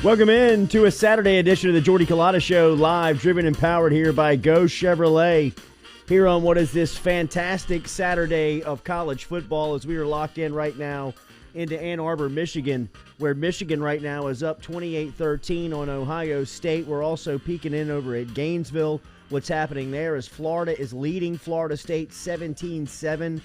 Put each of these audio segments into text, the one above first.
Welcome in to a Saturday edition of the Jordy Culotta Show, live, driven, and powered here by Go Chevrolet. Here on what is this fantastic Saturday of college football, as we are locked in right now into Ann Arbor, Michigan, where Michigan right now is up 28-13 on Ohio State. We're also peeking in over at Gainesville. What's happening there is Florida is leading Florida State 17-7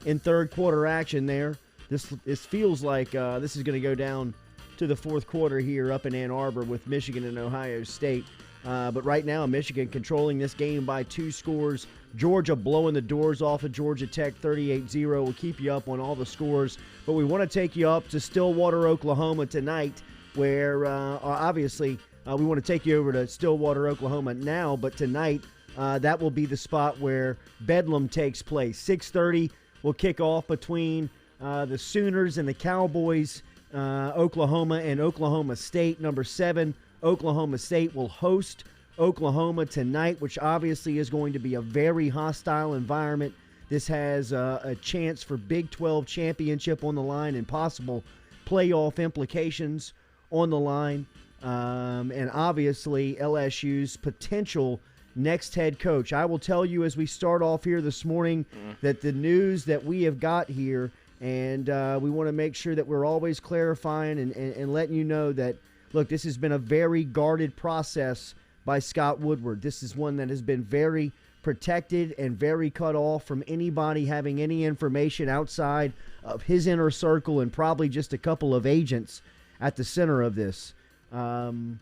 in third quarter action there. This feels like this is going to go down to the fourth quarter here up in Ann Arbor with Michigan and Ohio State. But right now, Michigan controlling this game by 2 scores. Georgia blowing the doors off of Georgia Tech 38-0. We'll keep you up on all the scores. But we want to take you up to Stillwater, Oklahoma tonight, where obviously we want to take you over to Stillwater, Oklahoma now. But tonight, that will be the spot where Bedlam takes place. 6:30 will kick off between the Sooners and the Cowboys. Oklahoma and Oklahoma State. Number 7, Oklahoma State will host Oklahoma tonight, which obviously is going to be a very hostile environment. This has a chance for Big 12 championship on the line and possible playoff implications on the line. And obviously LSU's potential next head coach. I will tell you as we start off here this morning that the news that we have got here, and we want to make sure that we're always clarifying and letting you know that, look, this has been a very guarded process by Scott Woodward. This is one that has been very protected and very cut off from anybody having any information outside of his inner circle and probably just a couple of agents at the center of this. The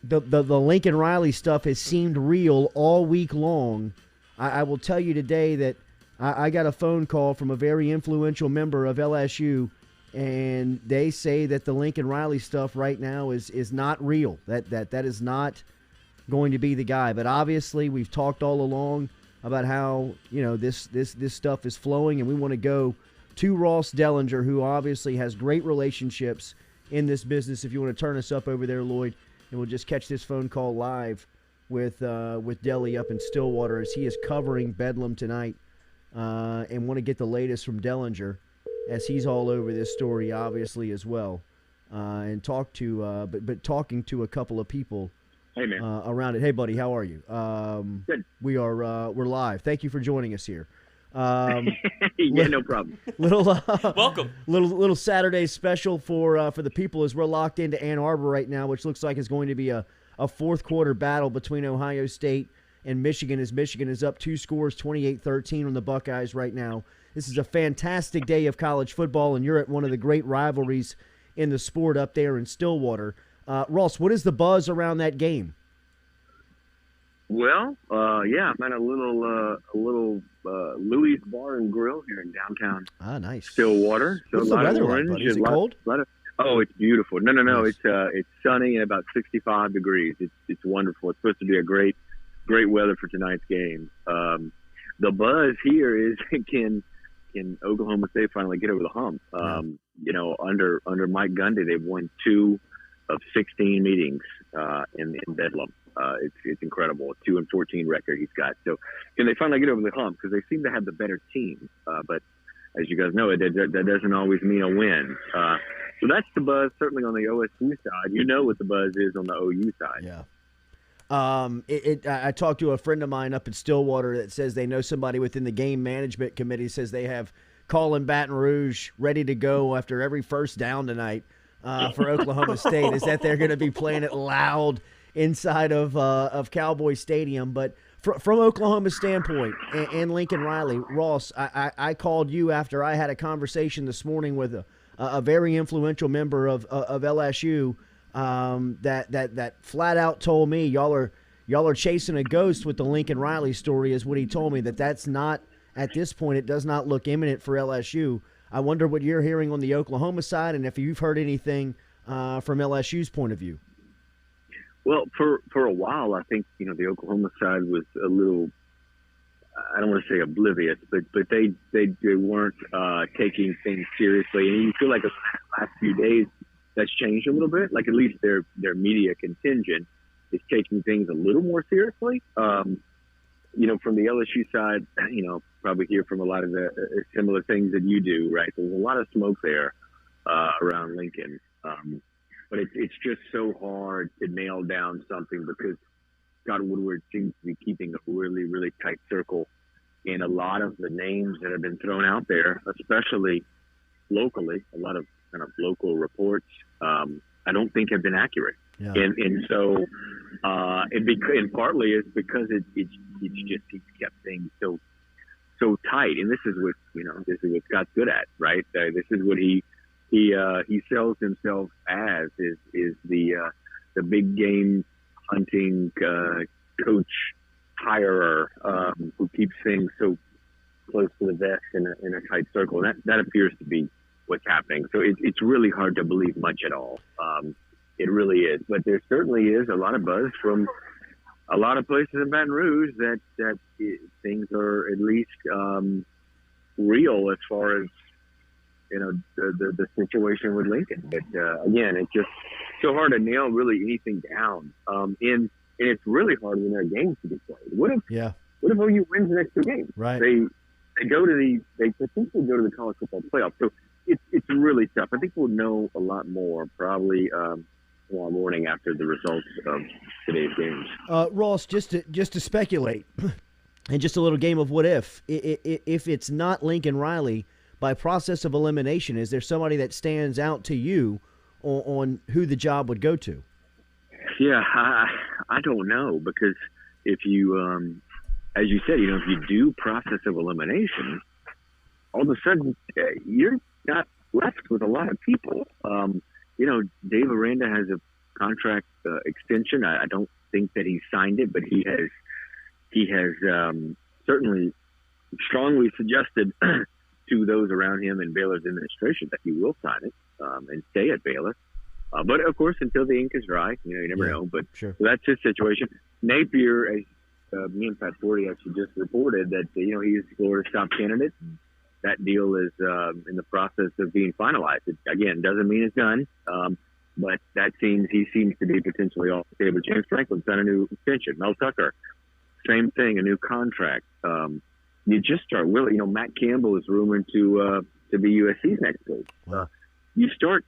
Lincoln Riley stuff has seemed real all week long. I will tell you today that I got a phone call from a very influential member of LSU, and they say that the Lincoln Riley stuff right now is not real. That is not going to be the guy. But obviously, we've talked all along about how this stuff is flowing, and we want to go to Ross Dellenger, who obviously has great relationships in this business. If you want to turn us up over there, Lloyd, and we'll just catch this phone call live with Delly up in Stillwater as he is covering Bedlam tonight. And want to get the latest from Dellenger, as he's all over this story, obviously, as well, and talking to a couple of people. Hey, man. Around it. Hey, buddy, how are you? Good. We're live. Thank you for joining us here. Yeah, no problem. Welcome. Little Saturday special for the people as we're locked into Ann Arbor right now, which looks like it's going to be a fourth quarter battle between Ohio State and Michigan, as Michigan is up 2 scores, 28-13 on the Buckeyes right now. This is a fantastic day of college football, and you're at one of the great rivalries in the sport up there in Stillwater. Ross, what is the buzz around that game? Well, yeah, I'm at a little Louis Bar and Grill here in downtown. Nice. Stillwater. So what's the weather like, buddy? Is it cold? Oh, it's beautiful. No. Nice. It's sunny and about 65 degrees. It's wonderful. It's supposed to be a great weather for tonight's game. The buzz here is can Oklahoma State finally get over the hump? Under Mike Gundy, they've won 2 of 16 meetings in Bedlam. It's incredible. A 2-14 record he's got. So can they finally get over the hump? Because they seem to have the better team. But as you guys know, that doesn't always mean a win. So that's the buzz certainly on the OSU side. You know what the buzz is on the OU side. Yeah. I talked to a friend of mine up in Stillwater that says they know somebody within the game management committee, says they have Colin Baton Rouge ready to go after every first down tonight for Oklahoma State. Is that they're going to be playing it loud inside of Cowboy Stadium. But from Oklahoma's standpoint and Lincoln Riley, Ross, I called you after I had a conversation this morning with a very influential member of LSU. That flat out told me y'all are chasing a ghost with the Lincoln Riley story, is what he told me. That's not, at this point, it does not look imminent for LSU. I wonder what you're hearing on the Oklahoma side, and if you've heard anything from LSU's point of view. Well, for a while, I think the Oklahoma side was a little, I don't want to say oblivious, but they weren't taking things seriously, and you feel like the last few days that's changed a little bit. Like at least their media contingent is taking things a little more seriously. From the LSU side, probably hear from a lot of the similar things that you do, right? There's a lot of smoke there around Lincoln. But it's just so hard to nail down something because Scott Woodward seems to be keeping a really, really tight circle. And a lot of the names that have been thrown out there, especially locally, a lot of kind of local reports, I don't think have been accurate. Yeah. And so, and partly it's because it's just he's kept things so tight. And this is what Scott's good at, right? This is what he sells himself as is the big game hunting coach hirer who keeps things so close to the vest in a tight circle. And that appears to be what's happening. So it's really hard to believe much at all. It really is. But there certainly is a lot of buzz from a lot of places in Baton Rouge that things are at least real as far as the situation with Lincoln. But again, it's just so hard to nail really anything down. And it's really hard when there are games to be played. What if OU wins the next two games? Right. They potentially go to the college football playoff. So it's really tough. I think we'll know a lot more probably tomorrow morning after the results of today's games. Ross, just to speculate, and just a little game of what if it's not Lincoln Riley, by process of elimination, is there somebody that stands out to you on who the job would go to? Yeah, I don't know, because if you, as you said, if you do process of elimination, all of a sudden you're not left with a lot of people. Dave Aranda has a contract extension. I don't think that he signed it, but he has certainly strongly suggested to those around him and Baylor's administration that he will sign it and stay at Baylor. But of course, until the ink is dry, you never know. But sure. So that's his situation. Napier, as me and Pat Forty actually just reported that he is Florida's top candidate. That deal is in the process of being finalized. It, again, doesn't mean it's done, but he seems to be potentially off the table. James Franklin signed a new extension. Mel Tucker, same thing, a new contract. You just start really, Matt Campbell is rumored to be USC's next coach. You start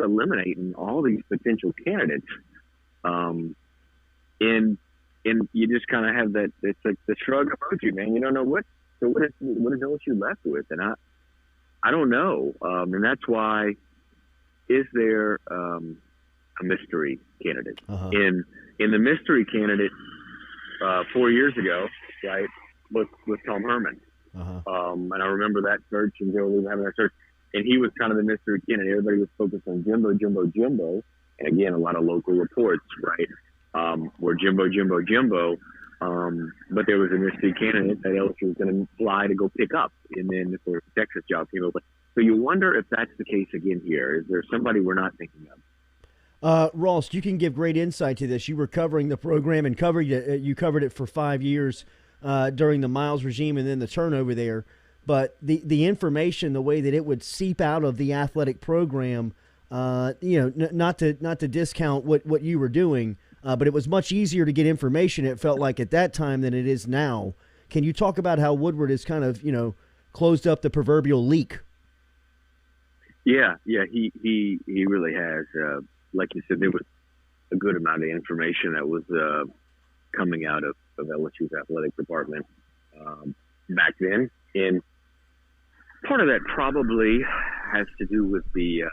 eliminating all these potential candidates, and you just kind of have that. It's like the shrug emoji, man. You don't know what. So what is LSU left with? And I don't know. And that's why, is there a mystery candidate? Uh-huh. In the mystery candidate 4 years ago, right, was Tom Herman. Uh-huh. And I remember that search, and Joe was having that search, and he was kind of the mystery candidate. Everybody was focused on Jimbo. And again, a lot of local reports, right, were Jimbo. But there was a mystery candidate that LSU was going to fly to go pick up, and then of course the Texas job came open. So you wonder if that's the case again here. Is there somebody we're not thinking of? Ross, you can give great insight to this. You were covering the program and you covered it for 5 years during the Miles regime and then the turnover there. But the information, the way that it would seep out of the athletic program, not to discount what you were doing, but it was much easier to get information, it felt like, at that time than it is now. Can you talk about how Woodward has kind of, closed up the proverbial leak? Yeah, he really has. Like you said, there was a good amount of information that was coming out of LSU's athletic department back then. And part of that probably has to do with the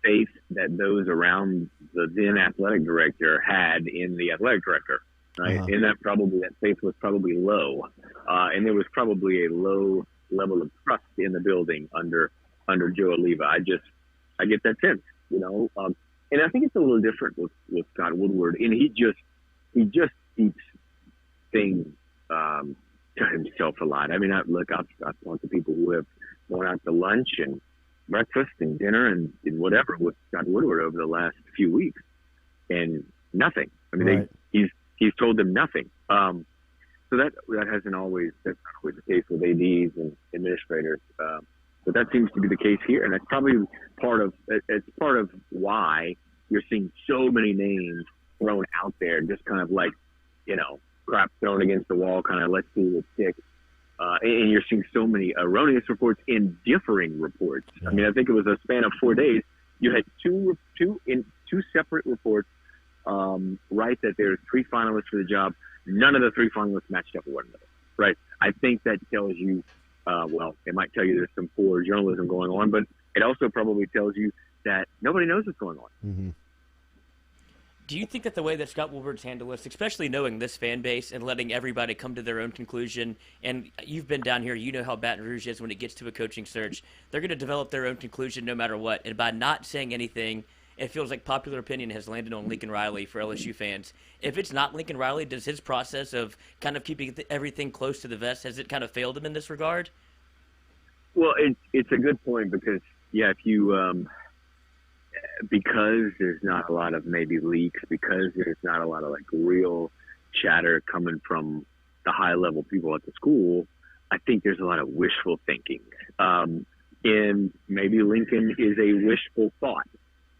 faith that those around the then athletic director had in the athletic director, right? Uh-huh. And that faith was probably low, and there was probably a low level of trust in the building under Joe Oliva. I get that sense, and I think it's a little different with Scott Woodward, and he just keeps things to himself a lot. I mean, I've talked to people who have gone out to lunch and breakfast and dinner and whatever with Scott Woodward over the last few weeks, and nothing. I mean, right. He's told them nothing. So that's not always the case with ADs and administrators. But that seems to be the case here, and that's probably part of why you're seeing so many names thrown out there, just kind of like, crap thrown against the wall, kind of let's see what sticks. And you're seeing so many erroneous reports and differing reports. Yeah. I mean, I think it was a span of 4 days. You had two separate reports write that there's 3 finalists for the job. None of the 3 finalists matched up with one another, right? I think that tells you, well, it might tell you there's some poor journalism going on, but it also probably tells you that nobody knows what's going on. Mm-hmm. Do you think that the way that Scott Woolward's handled this, especially knowing this fan base and letting everybody come to their own conclusion, and you've been down here, you know how Baton Rouge is when it gets to a coaching search, they're going to develop their own conclusion no matter what, and by not saying anything, it feels like popular opinion has landed on Lincoln Riley for LSU fans. If it's not Lincoln Riley, does his process of kind of keeping everything close to the vest, has it kind of failed him in this regard? Well, it's a good point because, yeah, if you because there's not a lot of maybe leaks, because there's not a lot of like real chatter coming from the high level people at the school, I think there's a lot of wishful thinking. And maybe Lincoln is a wishful thought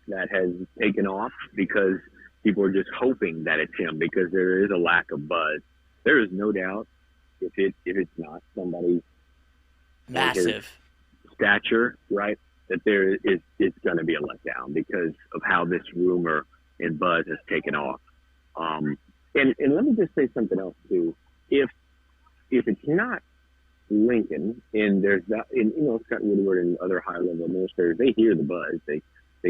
that has taken off because people are just hoping that it's him because there is a lack of buzz. There is no doubt if it's not somebody massive stature, right, that it's going to be a letdown because of how this rumor and buzz has taken off. And let me just say something else too. If it's not Lincoln and there's that, and you know, Scott Woodward and other high level administrators, they hear the buzz, they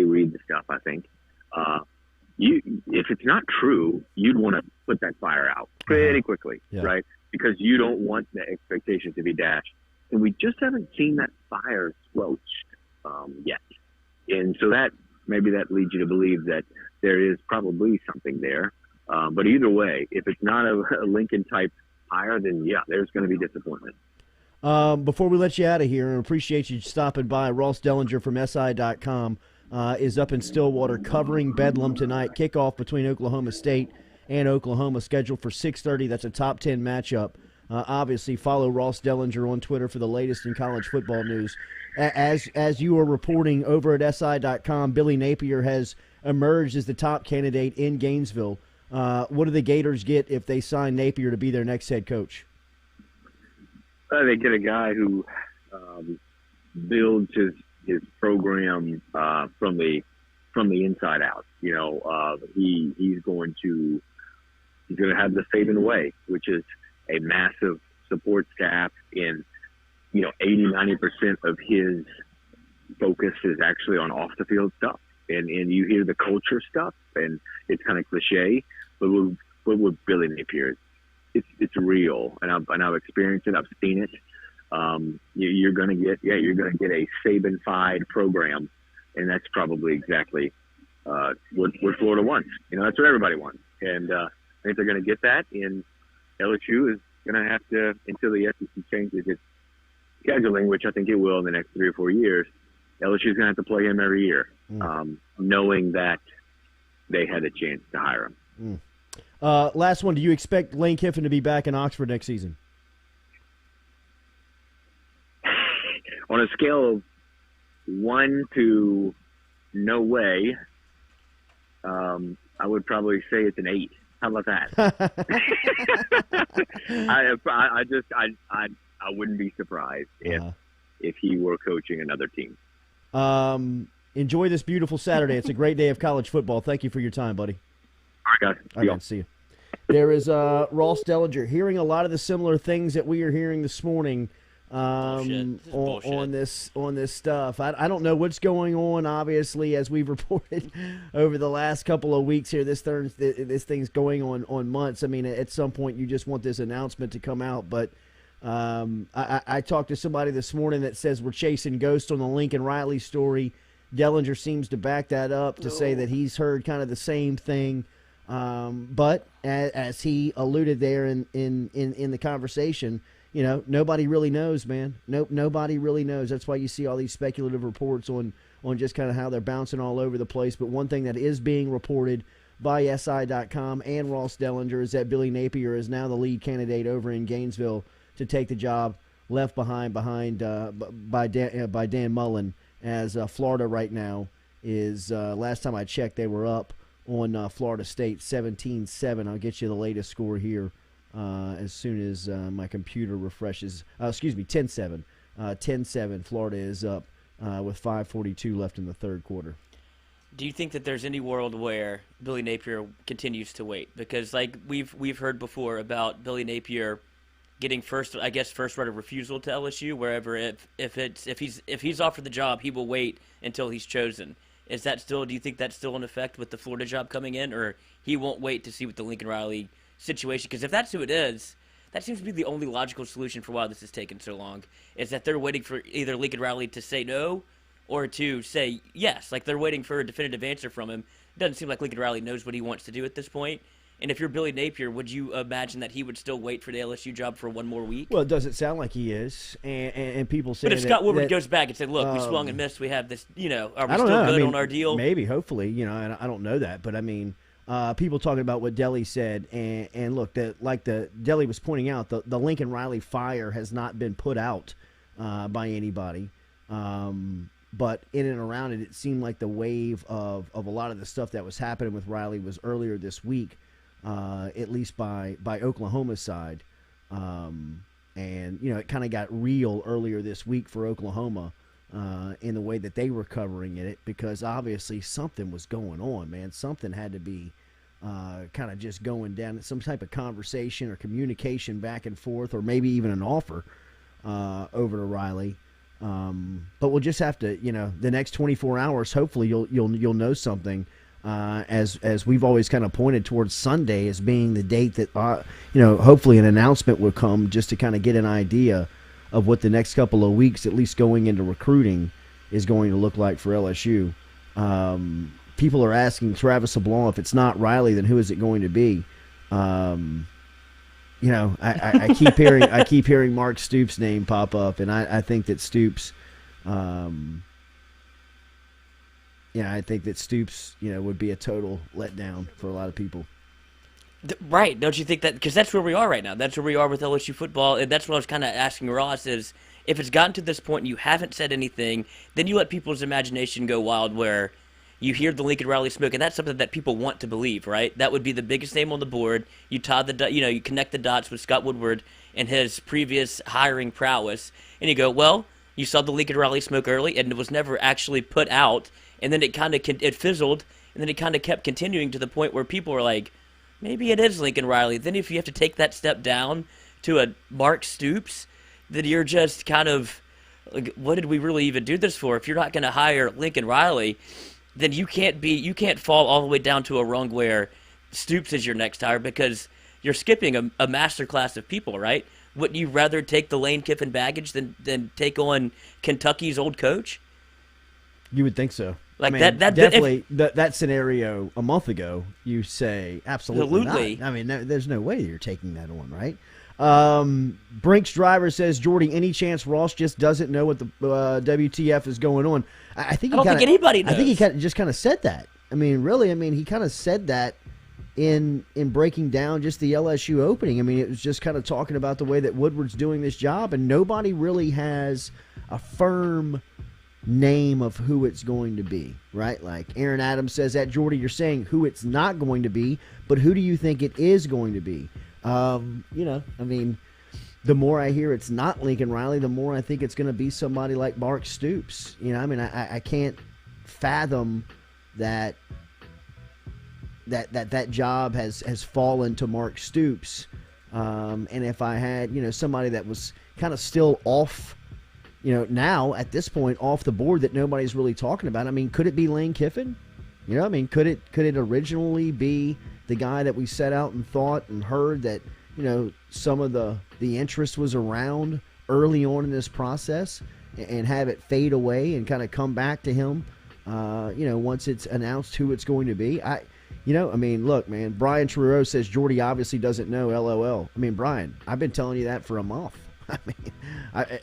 read the stuff. I think if it's not true, you'd want to put that fire out pretty quickly, right? Because you don't want the expectation to be dashed. And we just haven't seen that fire squelched yet. And so that maybe that leads you to believe that there is probably something there. But either way, if it's not a Lincoln type hire, then yeah, there's going to be disappointment. Before we let you out of here, and appreciate you stopping by, Ross Dellenger from SI.com is up in Stillwater covering Bedlam tonight. Kickoff between Oklahoma State and Oklahoma scheduled for 6:30. That's a top 10 matchup. Obviously, follow Ross Dellenger on Twitter for the latest in college football news. As you are reporting over at SI.com, Billy Napier has emerged as the top candidate in Gainesville. What do the Gators get if they sign Napier to be their next head coach? They get a guy who builds his program from the inside out. You know, he's going to have the Saban way, which is a massive support staff, and 80-90% of his focus is actually on off the field stuff. And you hear the culture stuff, and it's kind of cliche, but with Billy Napier, it's real, and I've experienced it. I've seen it. You're gonna get a Saban-fied program, and that's probably exactly what Florida wants. That's what everybody wants, and I think they're gonna get that. And LSU is gonna have to, until the SEC changes its scheduling, which I think it will in the next 3 or 4 years. LSU is gonna have to play him every year, knowing that they had a chance to hire him. Last one. Do you expect Lane Kiffin to be back in Oxford next season? On a scale of 1 to no way, I would probably say it's an 8. How about that? I wouldn't be surprised if he were coaching another team. Enjoy this beautiful Saturday. It's a great day of college football. Thank you for your time, buddy. All right, guys. All right, see you. There is Ross Dellenger hearing a lot of the similar things that we are hearing this morning on this stuff. I don't know what's going on. Obviously, as we've reported over the last couple of weeks here, this thing's going on months. I mean, at some point, you just want this announcement to come out. But I talked to somebody this morning that says we're chasing ghosts on the Lincoln Riley story. Dellenger seems to back that up to say that he's heard kind of the same thing. But as he alluded there in the conversation, nobody really knows, man. Nobody really knows. That's why you see all these speculative reports on just kind of how they're bouncing all over the place. But one thing that is being reported by SI.com and Ross Dellenger is that Billy Napier is now the lead candidate over in Gainesville to take the job left behind by Dan Mullen, as Florida right now is, last time I checked, they were up on Florida State 17-7. I'll get you the latest score here as soon as my computer refreshes. 10-7. 10-7. Florida is up with 5:42 left in the third quarter. Do you think that there's any world where Billy Napier continues to wait? Because like we've heard before about Billy Napier getting first right of refusal to LSU wherever if he's offered the job, he will wait until he's chosen. Is that still? Do you think that's still in effect with the Florida job coming in, or he won't wait to see what the Lincoln Riley situation? Because if that's who it is, that seems to be the only logical solution for why this has taken so long. Is that they're waiting for either Lincoln Riley to say no or to say yes. Like they're waiting for a definitive answer from him. It doesn't seem like Lincoln Riley knows what he wants to do at this point. And if you're Billy Napier, would you imagine that he would still wait for the LSU job for one more week? Well, it doesn't sound like he is, and people say. But if Scott Woodward goes back and said, "Look, we swung and missed. We have this. Are we still good on our deal?" Maybe, hopefully, and I don't know that, but I mean, people talking about what Delly said, and look, Delly was pointing out, the Lincoln Riley fire has not been put out by anybody, but in and around it, it seemed like the wave of a lot of the stuff that was happening with Riley was earlier this week. At least by Oklahoma's side. And, it kind of got real earlier this week for Oklahoma in the way that they were covering it because obviously something was going on, man. Something had to be kind of just going down, some type of conversation or communication back and forth or maybe even an offer over to Riley. But we'll just have to, the next 24 hours, hopefully you'll know something. As we've always kind of pointed towards Sunday as being the date that, hopefully an announcement will come just to kind of get an idea of what the next couple of weeks, at least going into recruiting, is going to look like for LSU. People are asking Travis LeBlanc, if it's not Riley, then who is it going to be? I keep hearing Mark Stoops' name pop up, and I think that Stoops. I think that Stoops, would be a total letdown for a lot of people. Right. Don't you think that? Because that's where we are right now. That's where we are with LSU football. And that's what I was kind of asking Ross is, if it's gotten to this point and you haven't said anything, then you let people's imagination go wild where you hear the Lincoln Riley smoke, and that's something that people want to believe, right? That would be the biggest name on the board. You you connect the dots with Scott Woodward and his previous hiring prowess, and you go, well, you saw the Lincoln Riley smoke early, and it was never actually put out. And then it fizzled, and then it kind of kept continuing to the point where people were like, maybe it is Lincoln Riley. Then if you have to take that step down to a Mark Stoops, then you're just kind of, like, what did we really even do this for? If you're not going to hire Lincoln Riley, then you can't fall all the way down to a rung where Stoops is your next hire because you're skipping a master class of people, right? Wouldn't you rather take the Lane Kiffin baggage than take on Kentucky's old coach? You would think so. Like that scenario a month ago, you say absolutely not. I mean, there's no way you're taking that on, right? Brinks driver says, Jordy, any chance Ross just doesn't know what the WTF is going on? I don't think anybody knows. I think he just kind of said that. I mean, really, he kind of said that in breaking down just the LSU opening. I mean, it was just kind of talking about the way that Woodward's doing this job, and nobody really has a firm name of who it's going to be, right? Like Aaron Adams says that, Jordy, you're saying who it's not going to be, but who do you think it is going to be? The more I hear it's not Lincoln Riley, the more I think it's going to be somebody like Mark Stoops. I can't fathom that job has fallen to Mark Stoops. And if I had, somebody that was kind of still off, now at this point off the board that nobody's really talking about. Could it be Lane Kiffin? Could it originally be the guy that we set out and thought and heard that, some of the interest was around early on in this process and have it fade away and kind of come back to him, once it's announced who it's going to be? Look, man, Brian Trudeau says Jordy obviously doesn't know, LOL. Brian, I've been telling you that for a month.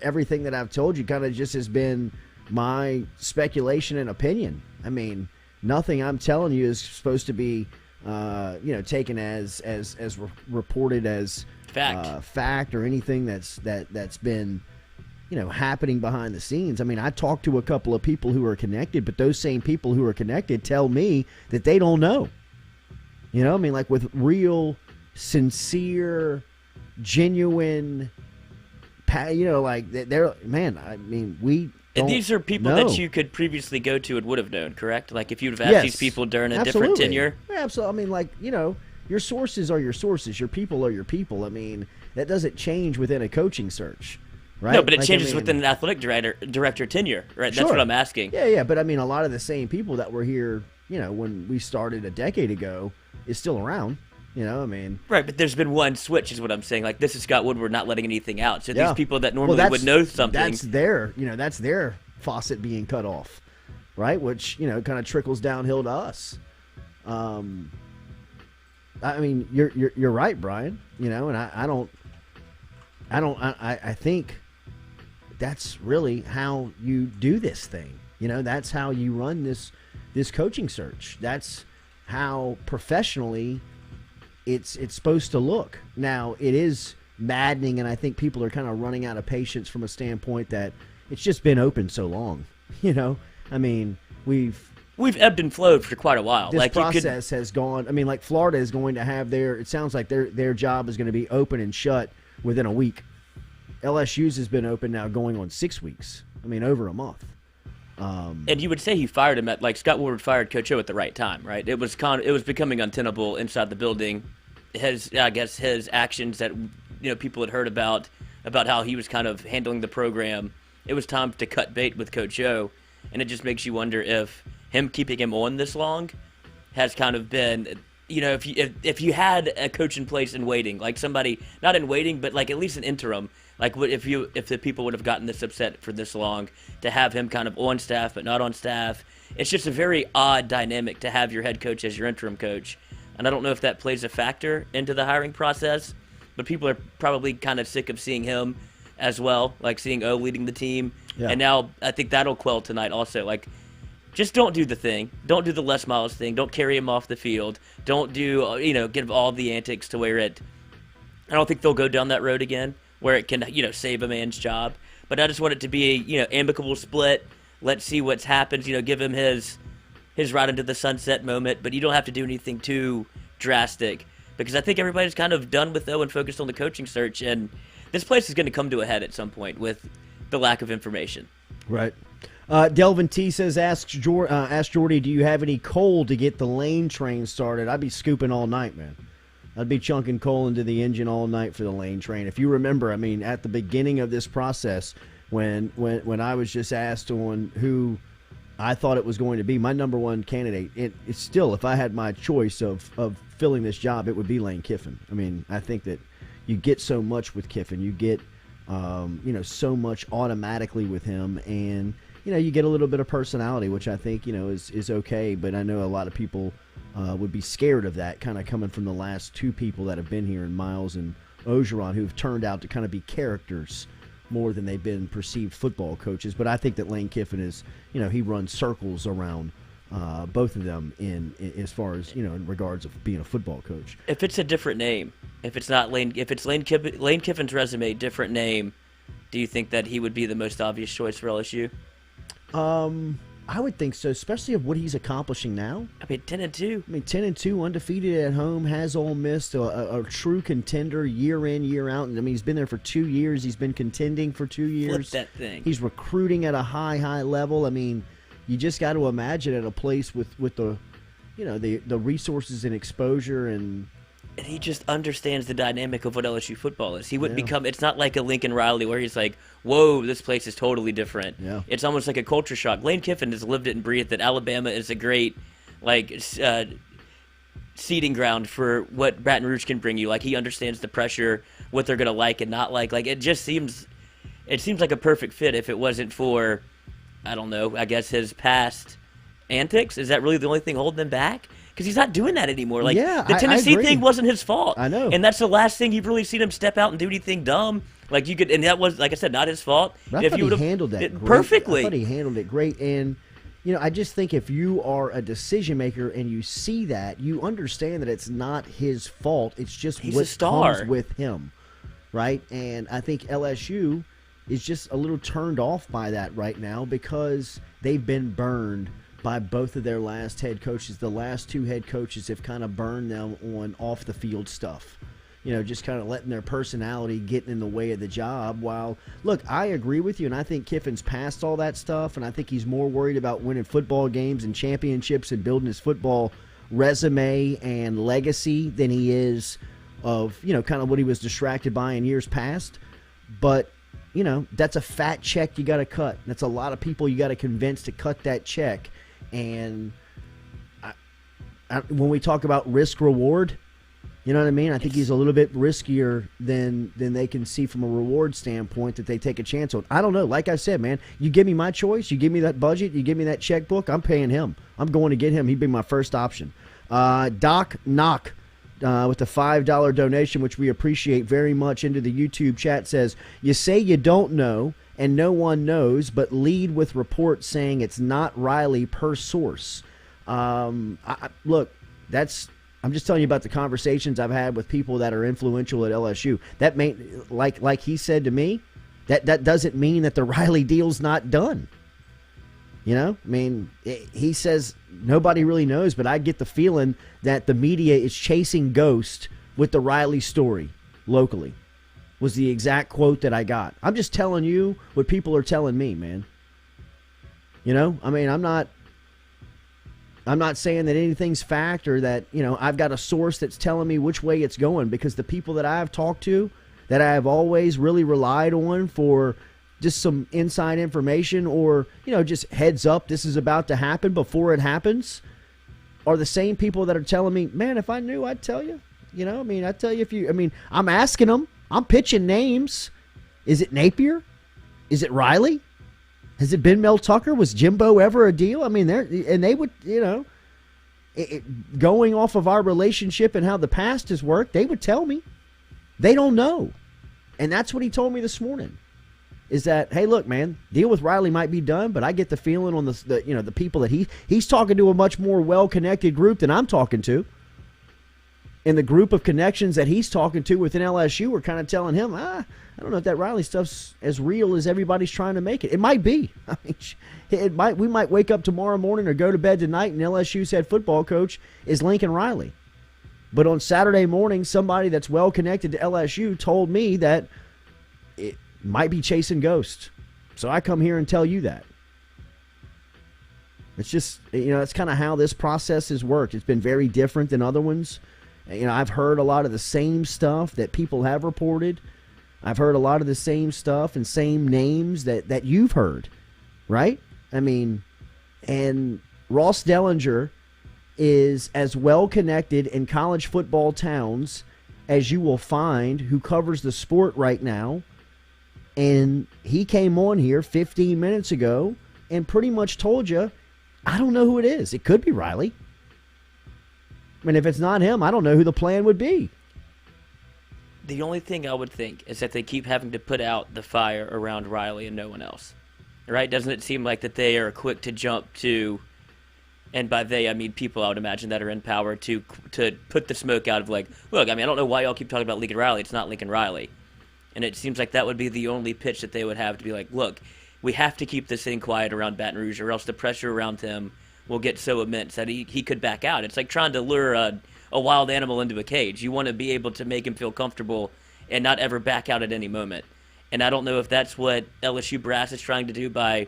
Everything that I've told you kind of just has been my speculation and opinion. Nothing I'm telling you is supposed to be, taken as reported as fact or anything that's been, happening behind the scenes. I talked to a couple of people who are connected, but those same people who are connected tell me that they don't know. Like with real, sincere, genuine, like they're, man, And these are people that you could previously go to and would have known, correct? Like if you'd have asked these people during a different tenure. Yeah, absolutely. I mean, like, your sources are your sources. Your people are your people. I mean, that doesn't change within a coaching search, right? No, but it changes within an athletic director tenure, right? That's what I'm asking. Yeah, but I mean, a lot of the same people that were here, when we started a decade ago is still around. I mean. Right, but there's been one switch is what I'm saying. Like, this is Scott Woodward not letting anything out. So these people that normally would know something. That's their faucet being cut off, right? Which, kind of trickles downhill to us. I mean, you're right, Brian, and I think that's really how you do this thing. That's how you run this coaching search. That's how professionally it's supposed to look. Now, it is maddening, and I think people are kind of running out of patience from a standpoint that it's just been open so long. I mean, we've ebbed and flowed for quite a while. This process has gone. I mean, like Florida is going to have it sounds like their job is going to be open and shut within a week. LSU's has been open now going on 6 weeks. I mean, over a month. And you would say he fired him Scott Woodward fired Coach O at the right time, right? It was becoming untenable inside the building. His actions that people had heard about how he was kind of handling the program. It was time to cut bait with Coach O, and it just makes you wonder if him keeping him on this long has kind of been, if you had a coach in place in waiting, like somebody not in waiting, but like at least an interim. Like, if the people would have gotten this upset for this long, to have him kind of on staff but not on staff, it's just a very odd dynamic to have your head coach as your interim coach. And I don't know if that plays a factor into the hiring process, but people are probably kind of sick of seeing him as well, like seeing O leading the team. Yeah. And now I think that'll quell tonight also. Like, just don't do the thing. Don't do the Les Miles thing. Don't carry him off the field. Don't do, give all the antics to where I don't think they'll go down that road again, where it can, save a man's job. But I just want it to be a, amicable split. Let's see what happens. Give him his ride into the sunset moment. But you don't have to do anything too drastic, because I think everybody's kind of done with O and focused on the coaching search. And this place is going to come to a head at some point with the lack of information. Right. Delvin T says, ask Jordy, do you have any coal to get the lane train started? I'd be scooping all night, man. I'd be chunking coal into the engine all night for the lane train. If you remember, I mean, at the beginning of this process, when I was just asked on who I thought it was going to be, my number one candidate, it's still, if I had my choice of filling this job, it would be Lane Kiffin. I mean, I think that you get so much with Kiffin. You get, so much automatically with him, and, you get a little bit of personality, which I think, is okay. But I know a lot of people would be scared of that, kind of coming from the last two people that have been here, in Miles and Ogeron, who've turned out to kind of be characters more than they've been perceived football coaches. But I think that Lane Kiffin is, he runs circles around both of them in as far as, in regards of being a football coach. If it's a different name, if it's Lane Kiffin's resume, different name, do you think that he would be the most obvious choice for LSU? I would think so, especially of what he's accomplishing now. I mean, 10-2. 10-2, undefeated at home, has Ole Miss, a true contender year in, year out. I mean, he's been there for 2 years. He's been contending for 2 years. Flip that thing. He's recruiting at a high level. I mean, you just got to imagine at a place with the, the resources and exposure and he just understands the dynamic of what LSU football is. He wouldn't become – it's not like a Lincoln Riley where he's like, whoa, this place is totally different. Yeah. It's almost like a culture shock. Lane Kiffin has lived it and breathed it. Alabama is a great seeding ground for what Baton Rouge can bring you. Like, he understands the pressure, what they're going to like and not like. Like, it seems like a perfect fit if it wasn't for, I don't know, I guess his past antics. Is that really the only thing holding him back? Because he's not doing that anymore. Like, the Tennessee thing wasn't his fault. I know. And that's the last thing you've really seen him step out and do anything dumb. Like, you could, and that was, like I said, not his fault. But I thought he handled that perfectly. I thought he handled it great. And, I just think if you are a decision maker and you see that, you understand that it's not his fault. It's just what comes with him, right? And I think LSU is just a little turned off by that right now because they've been burned by both of their last head coaches. The last two head coaches have kind of burned them on off-the-field stuff. just kind of letting their personality get in the way of the job. While, look, I agree with you, and I think Kiffin's past all that stuff, and I think he's more worried about winning football games and championships and building his football resume and legacy than he is of, kind of what he was distracted by in years past. But, that's a fat check you got to cut. That's a lot of people you got to convince to cut that check. And when we talk about risk reward, you know what I mean? I think he's a little bit riskier than they can see from a reward standpoint that they take a chance on. I don't know. Like I said, man, you give me my choice, you give me that budget, you give me that checkbook, I'm paying him. I'm going to get him. He'd be my first option. Doc Knock with the $5 donation, which we appreciate very much, into the YouTube chat, says, you say you don't know and no one knows, but lead with reports saying it's not Riley per source. Look, I'm just telling you about the conversations I've had with people that are influential at LSU. That may, like he said to me, that doesn't mean that the Riley deal's not done. He says nobody really knows, but I get the feeling that the media is chasing ghosts with the Riley story locally, was the exact quote that I got. I'm just telling you what people are telling me, man. I'm not saying that anything's fact or that, I've got a source that's telling me which way it's going, because the people that I've talked to, that I have always really relied on for just some inside information or, just heads up, this is about to happen before it happens, are the same people that are telling me, man, if I knew, I'd tell you. I tell you I'm asking them. I'm pitching names. Is it Napier? Is it Riley? Has it been Mel Tucker? Was Jimbo ever a deal? They would, going off of our relationship and how the past has worked, they would tell me. They don't know. And that's what he told me this morning, is that, hey, look, man, deal with Riley might be done, but I get the feeling on the people that he's talking to a much more well-connected group than I'm talking to. And the group of connections that he's talking to within LSU are kind of telling him, I don't know if that Riley stuff's as real as everybody's trying to make it. It might be. We might wake up tomorrow morning or go to bed tonight and LSU's head football coach is Lincoln Riley. But on Saturday morning, somebody that's well connected to LSU told me that it might be chasing ghosts. So I come here and tell you that. It's just, it's kind of how this process has worked. It's been very different than other ones. I've heard a lot of the same stuff that people have reported. I've heard a lot of the same stuff and same names that you've heard, right? And Ross Dellenger is as well connected in college football towns as you will find, who covers the sport right now. And he came on here 15 minutes ago and pretty much told you, I don't know who it is. It could be Riley. If it's not him, I don't know who the plan would be. The only thing I would think is that they keep having to put out the fire around Riley and no one else. Right? Doesn't it seem like that they are quick to jump to, and by they I mean people I would imagine that are in power, to put the smoke out of look, I don't know why y'all keep talking about Lincoln Riley. It's not Lincoln Riley. And it seems like that would be the only pitch that they would have, to be like, look, we have to keep this thing quiet around Baton Rouge, or else the pressure around him will get so immense that he could back out. It's like trying to lure a wild animal into a cage. You want to be able to make him feel comfortable and not ever back out at any moment. And I don't know if that's what LSU brass is trying to do by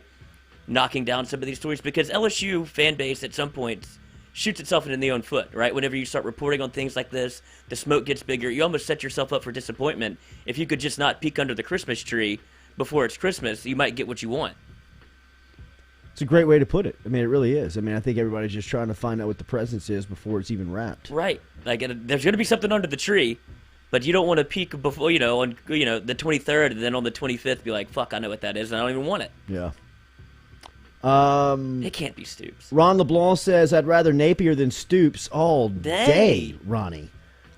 knocking down some of these stories, because LSU fan base at some point shoots itself in the own foot, right? Whenever you start reporting on things like this, the smoke gets bigger. You almost set yourself up for disappointment. If you could just not peek under the Christmas tree before it's Christmas, you might get what you want. It's a great way to put it. It really is. I think everybody's just trying to find out what the presence is before it's even wrapped. Right. There's going to be something under the tree, but you don't want to peek before, on the 23rd, and then on the 25th be like, fuck, I know what that is, and I don't even want it. Yeah. It can't be Stoops. Ron LeBlanc says, I'd rather Napier than Stoops all day, Ronnie.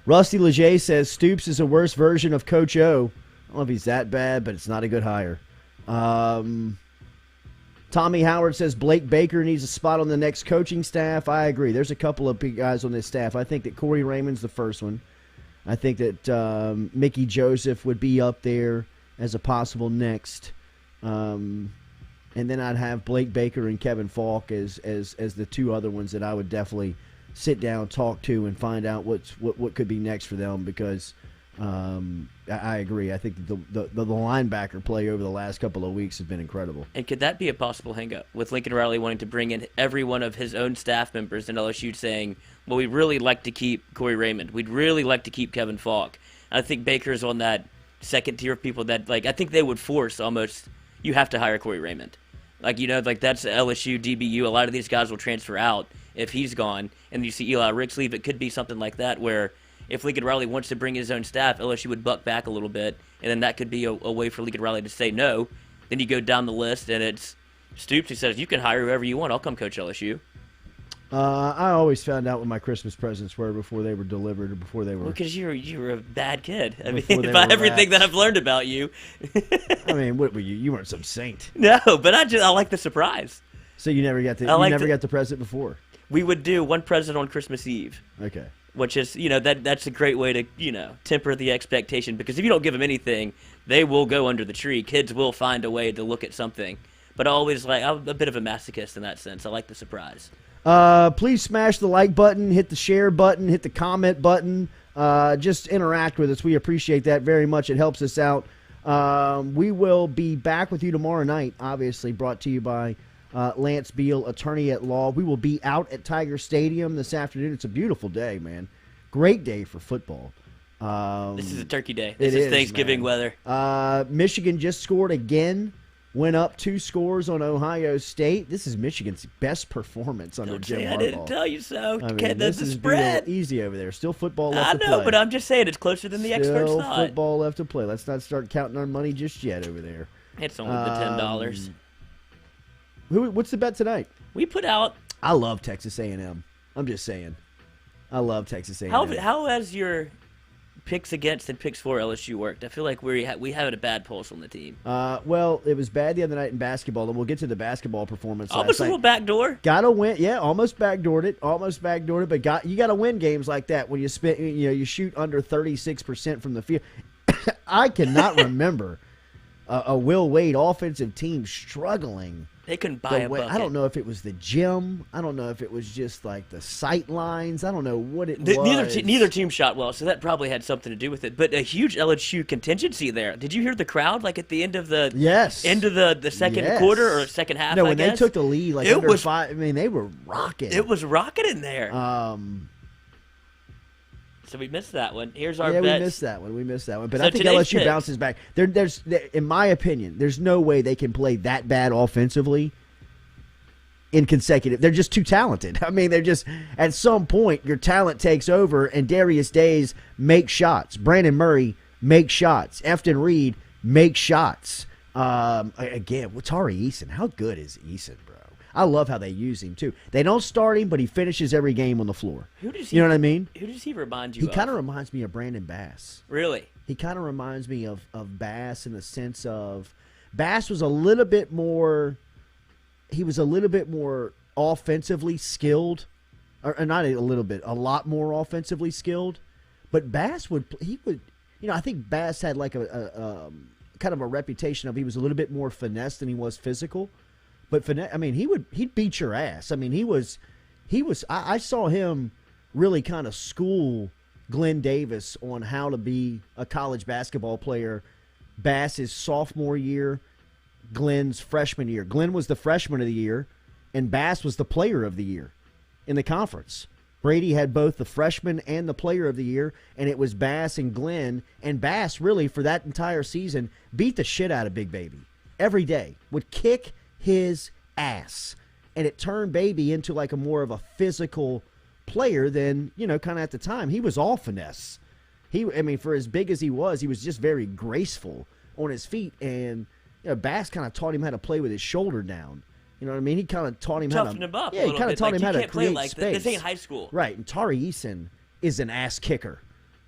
Rusty Leger says, Stoops is a worse version of Coach O. I don't know if he's that bad, but it's not a good hire. Tommy Howard says Blake Baker needs a spot on the next coaching staff. I agree. There's a couple of big guys on this staff. I think that Corey Raymond's the first one. I think that Mickey Joseph would be up there as a possible next. And then I'd have Blake Baker and Kevin Falk as the two other ones that I would definitely sit down, talk to, and find out what could be next for them, because I agree. I think the linebacker play over the last couple of weeks has been incredible. And could that be a possible hang-up with Lincoln Riley wanting to bring in every one of his own staff members in LSU saying, well, we'd really like to keep Corey Raymond. We'd really like to keep Kevin Falk. I think Baker's on that second tier of people that, like, I think they would force almost, you have to hire Corey Raymond. Like, like that's LSU, DBU. A lot of these guys will transfer out if he's gone. And you see Eli Ricks leave. It could be something like that where if Lincoln Riley wants to bring his own staff, LSU would buck back a little bit. And then that could be a way for Lincoln Riley to say no. Then you go down the list, and it's Stoops who says, you can hire whoever you want. I'll come coach LSU. I always found out what my Christmas presents were before they were delivered or before they were. Because you were a bad kid. I mean, by everything that I've learned about you. I mean, what were you? You weren't some saint. No, but I like the surprise. So you never got the present before. We would do one present on Christmas Eve. Okay. Which is, that's a great way to, temper the expectation. Because if you don't give them anything, they will go under the tree. Kids will find a way to look at something. But I'm a bit of a masochist in that sense. I like the surprise. Please smash the like button, hit the share button, hit the comment button. Just interact with us. We appreciate that very much. It helps us out. We will be back with you tomorrow night, obviously brought to you by Lance Beal, attorney at law. We will be out at Tiger Stadium this afternoon. It's a beautiful day, man. Great day for football. This is a turkey day. This is Thanksgiving weather. Michigan just scored again. Went up 2 scores on Ohio State. This is Michigan's best performance under Jim Harbaugh. I didn't tell you so. I mean, this is spread easy over there. Still football left to play. I know, but I'm just saying it's closer than the experts thought. Still football left to play. Let's not start counting our money just yet over there. It's only the $10. What's the bet tonight? We put out. I love Texas A&M. I'm just saying. I love Texas A&M. How has your picks against and picks for LSU worked? I feel like we have a bad pulse on the team. Well, it was bad the other night in basketball, and we'll get to the basketball performance. Almost a little backdoor. Got to win, yeah. Almost backdoored it. But you got to win games like that when you shoot under 36% from the field. I cannot remember a Will Wade offensive team struggling. They couldn't buy a bucket. I don't know if it was the gym. I don't know if it was just like the sight lines. I don't know what it was. Neither team shot well, so that probably had something to do with it. But a huge LSU contingency there. Did you hear the crowd like at the end of the second quarter or second half? No, when they took the lead, like under 5. I mean, they were rocking. It was rocking in there. So we missed that one. Here's our bets. Yeah, we missed that one. But so I think LSU bounces back. There's, in my opinion, there's no way they can play that bad offensively in consecutive. They're just too talented. I mean, they're just, at some point, your talent takes over, and Darius Days makes shots. Brandon Murray makes shots. Efton Reed makes shots. Again, Tari Eason. How good is Eason, bro? I love how they use him, too. They don't start him, but he finishes every game on the floor. You know what I mean? Who does he remind you of? He kind of reminds me of Brandon Bass. Really? He kind of reminds me of Bass in the sense of Bass was a little bit more – he was a little bit more offensively skilled. Or not a little bit, a lot more offensively skilled. But Bass I think Bass had like a kind of a reputation of he was a little bit more finesse than he was physical. But I mean, he'd beat your ass. I mean, he was. I saw him really kind of school Glenn Davis on how to be a college basketball player. Bass's sophomore year, Glenn's freshman year. Glenn was the freshman of the year, and Bass was the player of the year in the conference. Brady had both the freshman and the player of the year, and it was Bass and Glenn. And Bass really, for that entire season, beat the shit out of Big Baby every day. Would kick his ass, and it turned Baby into like a more of a physical player than, kind of at the time. He was all finesse. For as big as he was just very graceful on his feet, and Bass kind of taught him how to play with his shoulder down. You know what I mean? He kind of taught him how to toughen him up. Yeah, he kind of taught him how to create like space. This ain't high school, right? And Tari Eason is an ass kicker.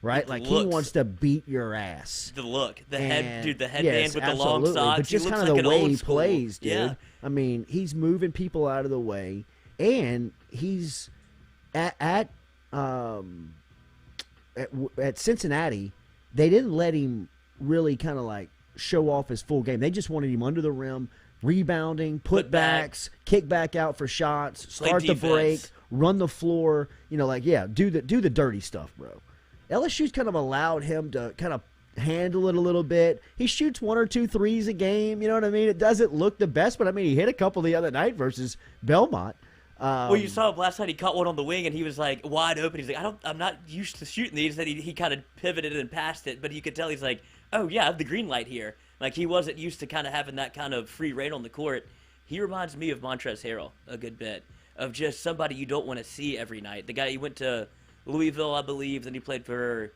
Right, like he wants to beat your ass. The look, the headband with the long socks. But just kind of the way he plays, dude. Yeah. I mean, he's moving people out of the way, and he's at Cincinnati. They didn't let him really kind of like show off his full game. They just wanted him under the rim, rebounding, putbacks, kick back out for shots, start the break, run the floor. Do the dirty stuff, bro. LSU's kind of allowed him to kind of handle it a little bit. He shoots 1 or 2 threes a game. You know what I mean? It doesn't look the best, but I mean, he hit a couple the other night versus Belmont. Well, you saw him last night. He caught one on the wing, and he was like wide open. He's like, I'm not used to shooting these. That he kind of pivoted and passed it, but you could tell he's like, oh yeah, I have the green light here. Like he wasn't used to kind of having that kind of free reign on the court. He reminds me of Montrezl Harrell a good bit, of just somebody you don't want to see every night. The guy, he went to Louisville, I believe, then he played for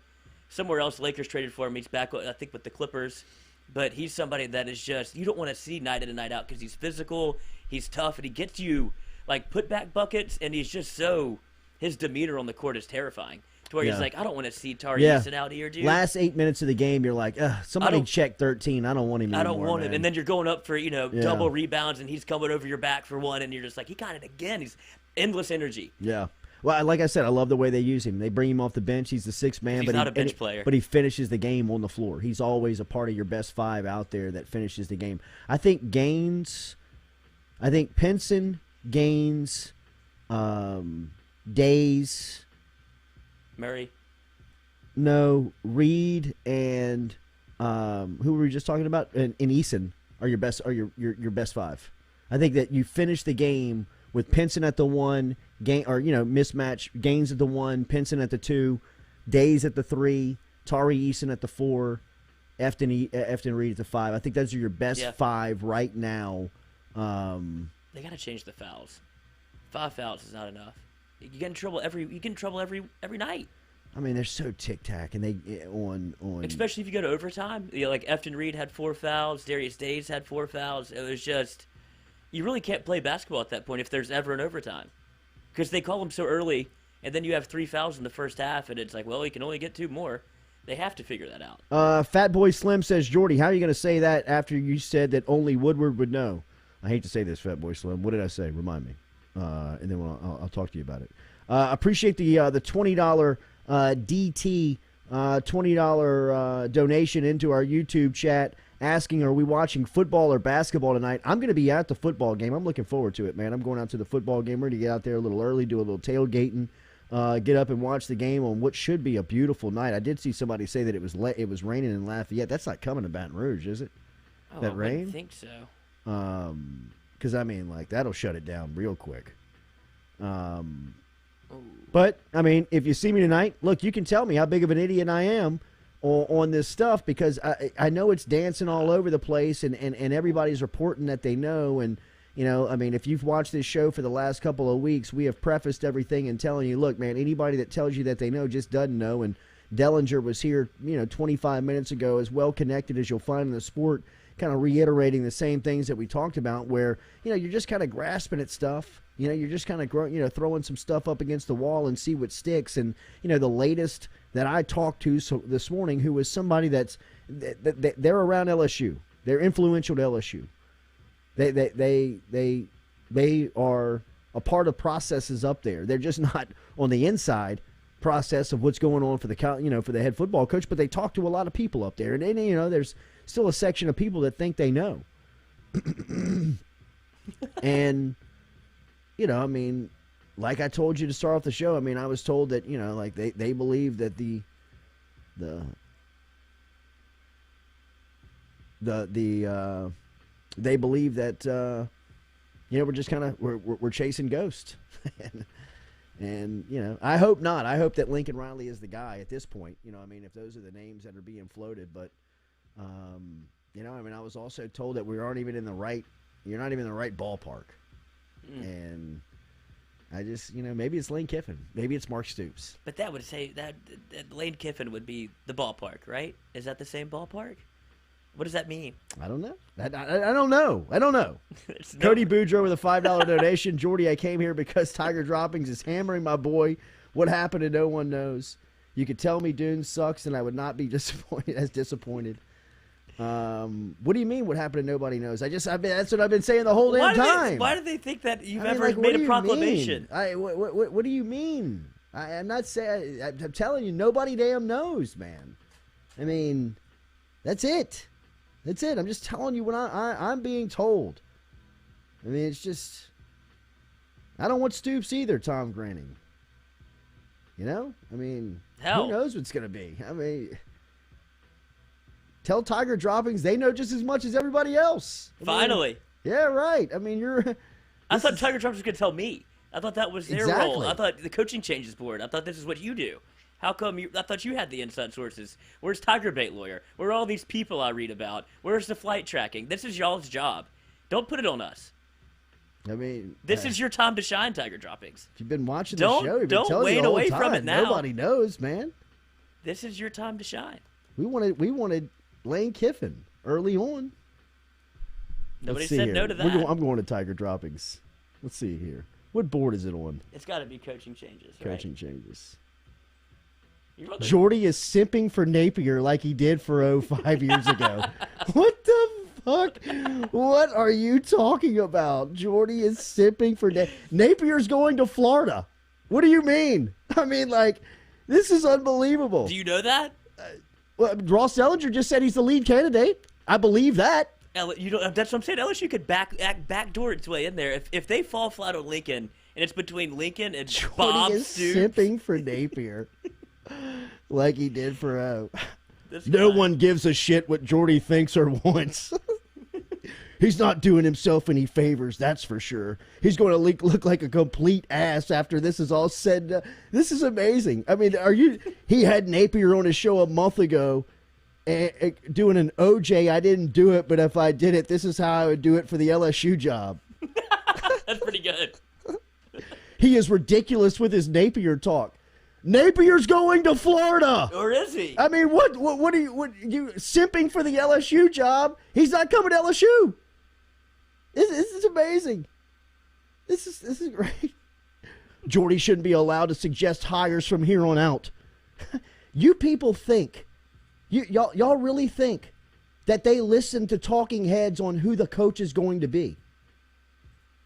somewhere else. Lakers traded for him. He's back, I think, with the Clippers. But he's somebody that is just, you don't want to see night in and night out because he's physical, he's tough, and he gets you like put-back buckets, and he's just so, his demeanor on the court is terrifying. To where he's like, I don't want to see Tari Eason out here, dude. Last 8 minutes of the game, you're like, somebody check 13. I don't want him anymore, I don't want him. man. And then you're going up for, double rebounds, and he's coming over your back for one, and you're just like, he got it again. He's endless energy. Yeah. Well, like I said, I love the way they use him. They bring him off the bench. He's the sixth man. He's not a bench player. But he finishes the game on the floor. He's always a part of your best 5 out there that finishes the game. I think Pinson, Gaines, Days. Murray. No, Reed and who were we just talking about? And Eason are your best. Are your best 5. I think that you finish the game with Pinson at the 1, mismatch. Gaines at the 1, Pinson at the 2, Days at the 3, Tari Eason at the 4, Efton Reed at the 5. I think those are your best 5 right now. They got to change the fouls. 5 fouls is not enough. You get in trouble every night. I mean, they're so tic-tac, and they on especially if you go to overtime. Like Efton Reed had 4 fouls, Darius Days had 4 fouls. It was just, you really can't play basketball at that point if there's ever an overtime, because they call them so early, and then you have 3 fouls in the first half, and it's like, well, you can only get 2 more. They have to figure that out. Fat Boy Slim says, Jordy, how are you going to say that after you said that only Woodward would know? I hate to say this, Fat Boy Slim. What did I say? Remind me, and then I'll talk to you about it. Appreciate the $20 DT $20 donation into our YouTube chat asking, are we watching football or basketball tonight? I'm going to be at the football game. I'm looking forward to it, man. I'm going out to the football game. We're going to get out there a little early, do a little tailgating, get up and watch the game on what should be a beautiful night. I did see somebody say that it was raining in Lafayette. That's not coming to Baton Rouge, is it? Oh, that rain? I don't think so. Because, I mean, like, that'll shut it down real quick. But, I mean, if you see me tonight, look, you can tell me how big of an idiot I am on this stuff, because I know it's dancing all over the place, and everybody's reporting that they know. And, you know, I mean, if you've watched this show for the last couple of weeks, we have prefaced everything and telling you, look, man, anybody that tells you that they know just doesn't know. And Dellenger was here, 25 minutes ago, as well connected as you'll find in the sport, kind of reiterating the same things that we talked about, where, you're just kind of grasping at stuff. You're just kind of throwing some stuff up against the wall and see what sticks. And, the latest that I talked to this morning, who was somebody they're around LSU. They're influential to LSU. They are a part of processes up there. They're just not on the inside process of what's going on for for the head football coach, but they talk to a lot of people up there. And there's still a section of people that think they know. And I mean, like I told you to start off the show, I mean, I was told that, like they believe that they believe that, we're just kind of, we're chasing ghosts. and I hope not. I hope that Lincoln Riley is the guy at this point. I mean, if those are the names that are being floated, but, I mean, I was also told that you're not even in the right ballpark. And I just, maybe it's Lane Kiffin. Maybe it's Mark Stoops. But that would say that Lane Kiffin would be the ballpark, right? Is that the same ballpark? What does that mean? I don't know. I don't know. Cody Boudreaux with a $5 donation. Jordy, I came here because Tiger Droppings is hammering my boy. What happened to no one knows. You could tell me Dune sucks and I would not be disappointed. What do you mean? What happened to nobody knows? That's what I've been saying the whole damn time. Why do they think that you've ever made a proclamation? What do you mean? I'm not saying. I'm telling you, nobody damn knows, man. I mean, that's it. That's it. I'm just telling you what I'm being told. I mean, it's just. I don't want Stoops either, Tom Granning. You know? I mean, Hell. who knows what's going to be? I mean, tell Tiger Droppings they know just as much as everybody else. Finally. Yeah, right. I mean, I thought Tiger Droppings was going to tell me. I thought that was their role. I thought the coaching changes board. I thought this is what you do. How come I thought you had the inside sources? Where's Tiger Bait Lawyer? Where are all these people I read about? Where's the flight tracking? This is y'all's job. Don't put it on us. I mean, this is your time to shine, Tiger Droppings. If you've been watching the show, you've been don't telling wait you the whole away time. from it now. Nobody knows, man. This is your time to shine. We wanted Lane Kiffin early on. Nobody said no to that. I'm going to Tiger Droppings. Let's see here. What board is it on? It's got to be coaching changes. Coaching changes. Jordy is simping for Napier like he did for 5 years ago. What the fuck? What are you talking about? Jordy is simping for Napier's going to Florida. What do you mean? I mean, like, this is unbelievable. Do you know that? Well, Ross Dellenger just said he's the lead candidate. I believe that. That's what I'm saying. LSU could backdoor its way in there. If they fall flat on Lincoln, and it's between Lincoln and Jordy Bob is Stoops. simping for Napier like he did for No one gives a shit what Jordy thinks or wants. He's not doing himself any favors, that's for sure. He's going to look like a complete ass after this is all said. This is amazing. I mean, he had Napier on his show a month ago doing an OJ. I didn't do it, but if I did it, this is how I would do it for the LSU job. That's pretty good. He is ridiculous with his Napier talk. Napier's going to Florida. Or is he? I mean, what are you simping for the LSU job? He's not coming to LSU. This is amazing. This is great. Jordy shouldn't be allowed to suggest hires from here on out. You people think, y'all really think that they listen to talking heads on who the coach is going to be?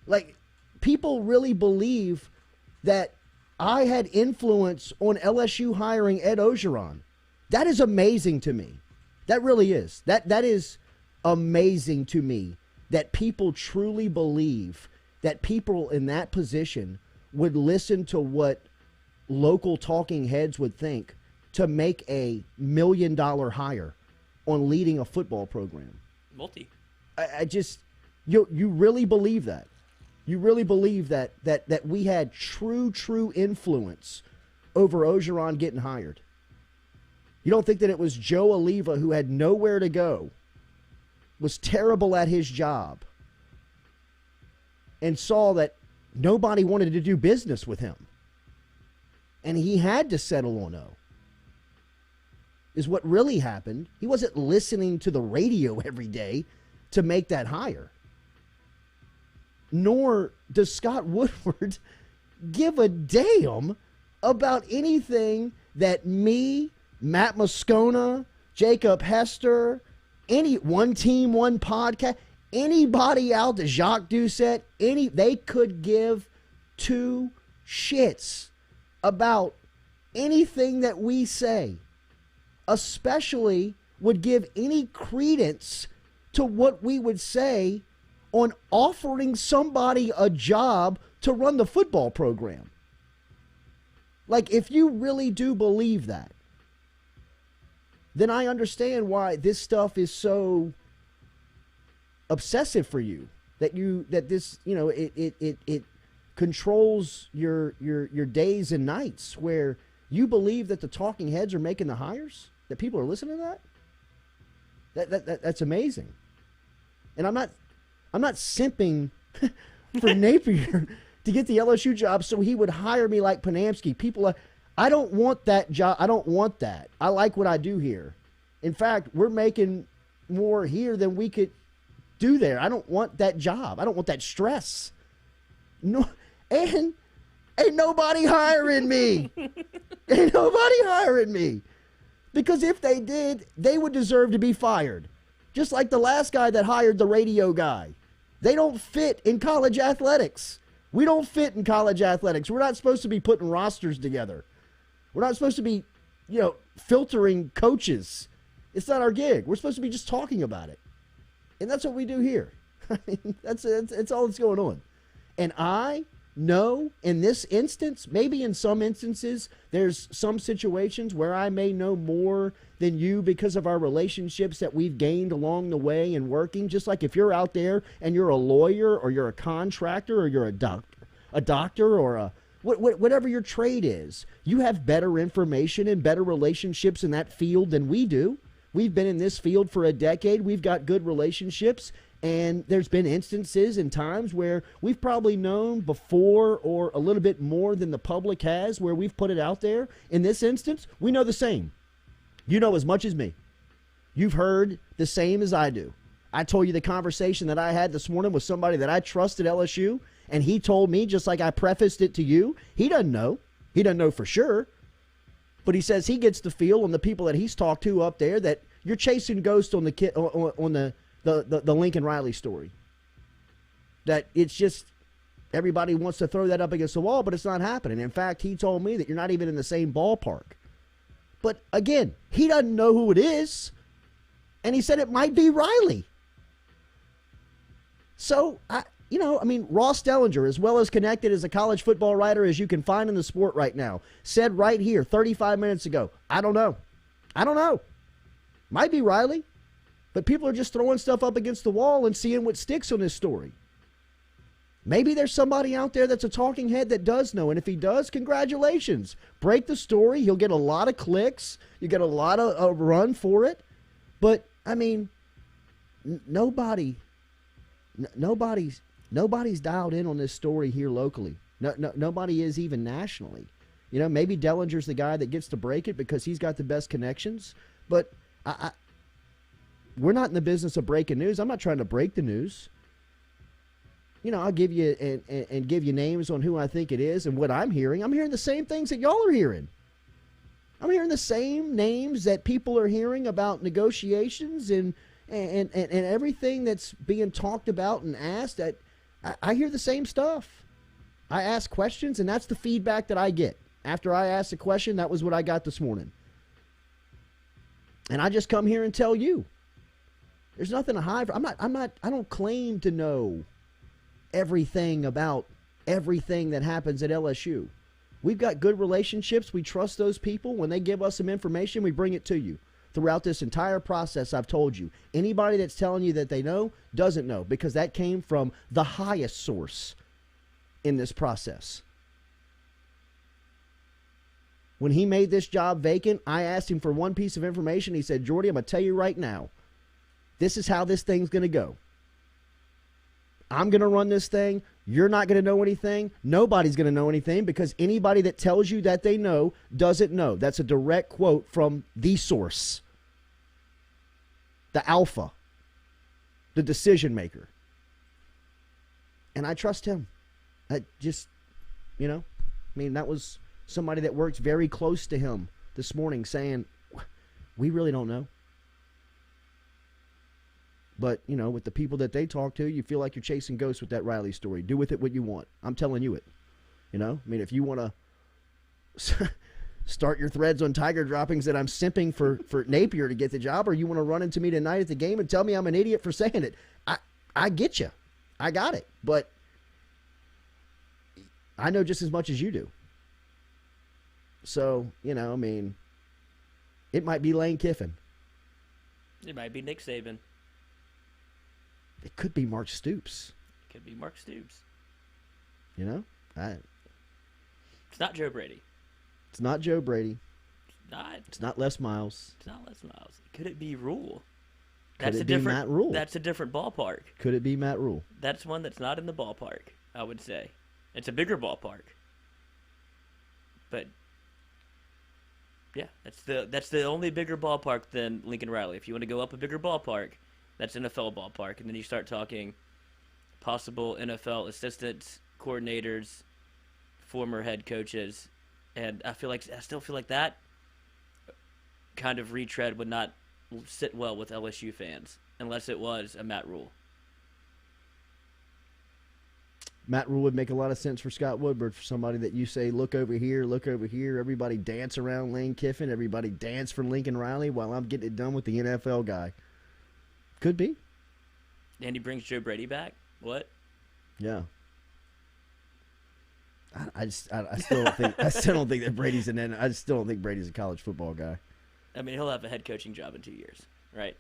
Like, people really believe that I had influence on LSU hiring Ed Ogeron. That is amazing to me. That really is. That is amazing to me, that people truly believe that people in that position would listen to what local talking heads would think to make a $1 million hire on leading a football program. I just, you really believe that? You really believe that we had true influence over Ogeron getting hired? You don't think that it was Joe Oliva, who had nowhere to go, was terrible at his job, and saw that nobody wanted to do business with him, and he had to settle on O? Is what really happened. He wasn't listening to the radio every day to make that hire. Nor does Scott Woodward give a damn about anything that me, Matt Moscona, Jacob Hester, any One Team, One Podcast, anybody out there, Jacques Doucette, they could give two shits about anything that we say, especially would give any credence to what we would say on offering somebody a job to run the football program. Like, if you really do believe that, then I understand why this stuff is so obsessive for you. That this, you know, it controls your days and nights, where you believe that the talking heads are making the hires, that people are listening to that. That's amazing. And I'm not simping for Napier to get the LSU job so he would hire me like Panamsky. I don't want that job. I don't want that. I like what I do here. In fact, we're making more here than we could do there. I don't want that job. I don't want that stress. No, and ain't nobody hiring me. Ain't nobody hiring me. Because if they did, they would deserve to be fired. Just like the last guy that hired the radio guy. They don't fit in college athletics. We don't fit in college athletics. We're not supposed to be putting rosters together. We're not supposed to be, filtering coaches. It's not our gig. We're supposed to be just talking about it. And that's what we do here. I mean, that's all that's going on. And I know in this instance, maybe in some instances, there's some situations where I may know more than you because of our relationships that we've gained along the way in working. Just like if you're out there and you're a lawyer or you're a contractor or you're a doctor or a whatever your trade is, you have better information and better relationships in that field than we do. We've been in this field for a decade. We've got good relationships. And there's been instances and times where we've probably known before or a little bit more than the public has, where we've put it out there. In this instance, we know the same. You know as much as me. You've heard the same as I do. I told you the conversation that I had this morning with somebody that I trust at LSU, and he told me, just like I prefaced it to you, he doesn't know. He doesn't know for sure. But he says he gets the feel on the people that he's talked to up there that you're chasing ghosts on the Lincoln Riley story. That it's just everybody wants to throw that up against the wall, but it's not happening. In fact, he told me that you're not even in the same ballpark. But again, he doesn't know who it is. And he said it might be Riley. So, Ross Dellenger, as well as connected as a college football writer as you can find in the sport right now, said right here 35 minutes ago, I don't know. Might be Riley. But people are just throwing stuff up against the wall and seeing what sticks on this story. Maybe there's somebody out there that's a talking head that does know. And if he does, congratulations. Break the story. He'll get a lot of clicks. You get a lot of run for it. But, nobody's dialed in on this story here locally. Nobody is even nationally. Maybe Dellenger's the guy that gets to break it because he's got the best connections. But we're not in the business of breaking news. I'm not trying to break the news. I'll give you and give you names on who I think it is and what I'm hearing. I'm hearing the same things that y'all are hearing. I'm hearing the same names that people are hearing about negotiations and everything that's being talked about and asked. I hear the same stuff. I ask questions, and that's the feedback that I get. After I asked a question, that was what I got this morning. And I just come here and tell you. There's nothing to hide. I don't claim to know everything about everything that happens at LSU. We've got good relationships. We trust those people. When they give us some information, we bring it to you. Throughout this entire process, I've told you, anybody that's telling you that they know doesn't know, because that came from the highest source in this process. When he made this job vacant, I asked him for one piece of information. He said, Jordy, I'm going to tell you right now, this is how this thing's going to go. I'm going to run this thing. You're not going to know anything. Nobody's going to know anything, because anybody that tells you that they know doesn't know. That's a direct quote from the source, the alpha, the decision maker. And I trust him. That was somebody that worked very close to him this morning saying, we really don't know. But, with the people that they talk to, you feel like you're chasing ghosts with that Riley story. Do with it what you want. I'm telling you it. If you want to start your threads on Tiger droppings that I'm simping for Napier to get the job, or you want to run into me tonight at the game and tell me I'm an idiot for saying it, I get you. I got it. But I know just as much as you do. So, it might be Lane Kiffin. It might be Nick Saban. It could be Mark Stoops. It could be Mark Stoops. It's not Joe Brady. It's not Joe Brady. It's not Les Miles. It's not Les Miles. Could it be Rule? Could it be Matt Rule? That's a different ballpark. Could it be Matt Rule? That's one that's not in the ballpark, I would say. It's a bigger ballpark. But yeah, that's the only bigger ballpark than Lincoln Riley. If you want to go up a bigger ballpark, that's NFL ballpark. And then you start talking possible NFL assistants, coordinators, former head coaches. And I still feel like that kind of retread would not sit well with LSU fans unless it was a Matt Rule. Matt Rule would make a lot of sense for Scott Woodward, for somebody that you say, look over here, everybody dance around Lane Kiffin, everybody dance for Lincoln Riley while I'm getting it done with the NFL guy. Could be. And he brings Joe Brady back? What? Yeah. I still don't think that Brady's I still don't think Brady's a college football guy. I mean, he'll have a head coaching job in 2 years, right?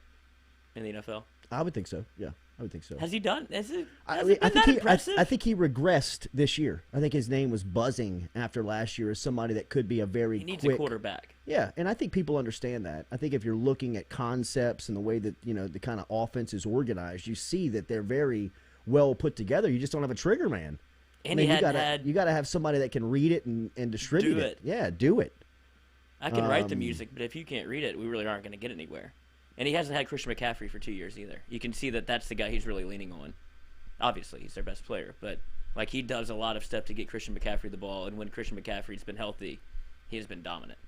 In the NFL. I would think so. Yeah, I would think so. Has he done? Has it I been that impressive? think he regressed this year. I think his name was buzzing after last year as somebody that could be a very He needs quick a quarterback. Yeah, and I think people understand that. I think if you're looking at concepts and the way that the kind of offense is organized, you see that they're very well put together. You just don't have a trigger man. And I mean, he you gotta have somebody that can read it and distribute it. Yeah, do it. I can write the music, but if you can't read it, we really aren't going to get anywhere. And he hasn't had Christian McCaffrey for 2 years either. You can see that that's the guy he's really leaning on. Obviously, he's their best player, but like he does a lot of stuff to get Christian McCaffrey the ball, and when Christian McCaffrey's been healthy, he has been dominant.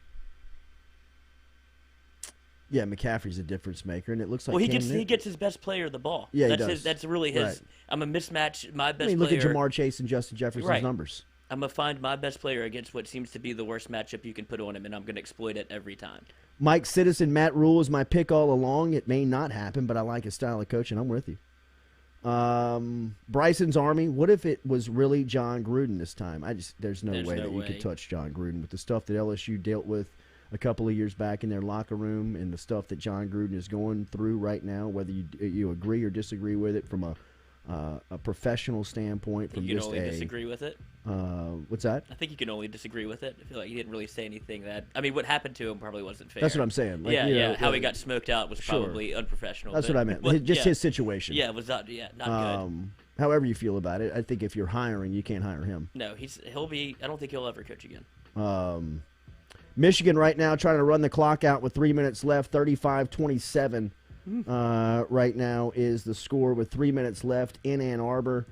Yeah, McCaffrey's a difference maker, and it looks like well, he gets his best player the ball. Yeah, that's he does. That's really his. Right. I'm a mismatch. My best. Look player, at Jamar Chase and Justin Jefferson's numbers. I'm gonna find my best player against what seems to be the worst matchup you can put on him, and I'm gonna exploit it every time. Mike Citizen, Matt Rule is my pick all along. It may not happen, but I like his style of coaching. I'm with you. Bryson's Army. What if it was really John Gruden this time? There's no way that you could touch John Gruden with the stuff that LSU dealt with a couple of years back in their locker room and the stuff that John Gruden is going through right now. Whether you agree or disagree with it from a professional standpoint, from you can only disagree with it. What's that? I think you can only disagree with it. I feel like he didn't really say anything that. I mean, what happened to him probably wasn't fair. That's what I'm saying. Like, how he got smoked out was probably unprofessional. That's what I meant. Just his situation. Yeah, it was not. Yeah, not good. However you feel about it, I think if you're hiring, you can't hire him. No, he'll be. I don't think he'll ever coach again. Michigan right now trying to run the clock out with 3 minutes left, 35-27. Right now is the score with 3 minutes left in Ann Arbor.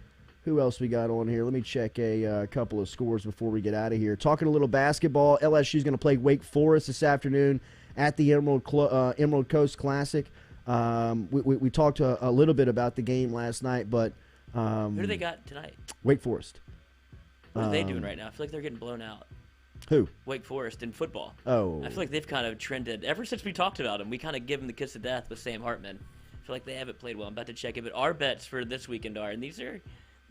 Who else we got on here? Let me check a couple of scores before we get out of here. Talking a little basketball, LSU is going to play Wake Forest this afternoon at the Emerald Coast Classic. We talked a little bit about the game last night, but who do they got tonight? Wake Forest. What are they doing right now? I feel like they're getting blown out. Who? Wake Forest in football. Oh. I feel like they've kind of trended. Ever since we talked about them, we kind of give them the kiss of death with Sam Hartman. I feel like they haven't played well. I'm about to check it. But our bets for this weekend are, and these are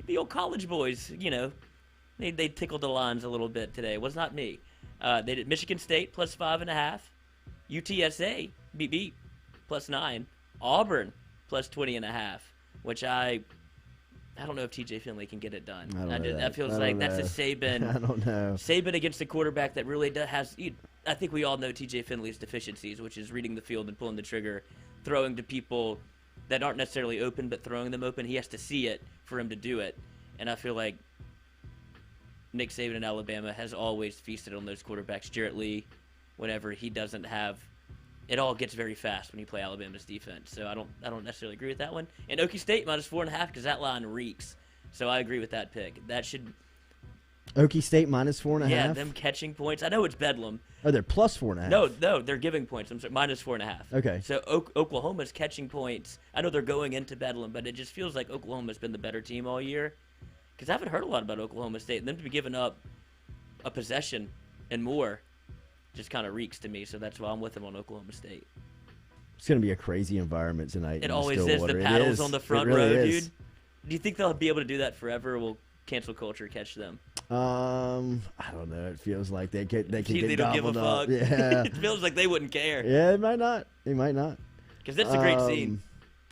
the old college boys, they tickled the lines a little bit today. It was not me. They did Michigan State plus 5.5. UTSA beat +9. Auburn plus 20.5, which I don't know if TJ Finley can get it done. That feels like that's a Saban. I don't know. Saban against a quarterback that really has. I think we all know TJ Finley's deficiencies, which is reading the field and pulling the trigger, throwing to people that aren't necessarily open, but throwing them open. He has to see it for him to do it, and I feel like Nick Saban in Alabama has always feasted on those quarterbacks. Jarrett Lee, whenever he doesn't have. It all gets very fast when you play Alabama's defense, so I don't necessarily agree with that one. And Okie State minus 4.5 because that line reeks. So I agree with that pick. That should. Okie State minus 4.5. Yeah, them catching points. I know it's bedlam. Oh, they're plus 4.5. No, they're giving points. I'm sorry, minus 4.5. Okay. So Oklahoma's catching points. I know they're going into bedlam, but it just feels like Oklahoma's been the better team all year. Because I haven't heard a lot about Oklahoma State, and them to be giving up a possession and more. Just kind of reeks to me, so that's why I'm with him on Oklahoma State. It's going to be a crazy environment tonight. It always is. The paddles on the front row, dude. Do you think they'll be able to do that forever, or will cancel culture catch them? I don't know. It feels like they can they get don't give a up. fuck. Yeah. It feels like they wouldn't care. Yeah, it might not. They might not. Because that's a great scene.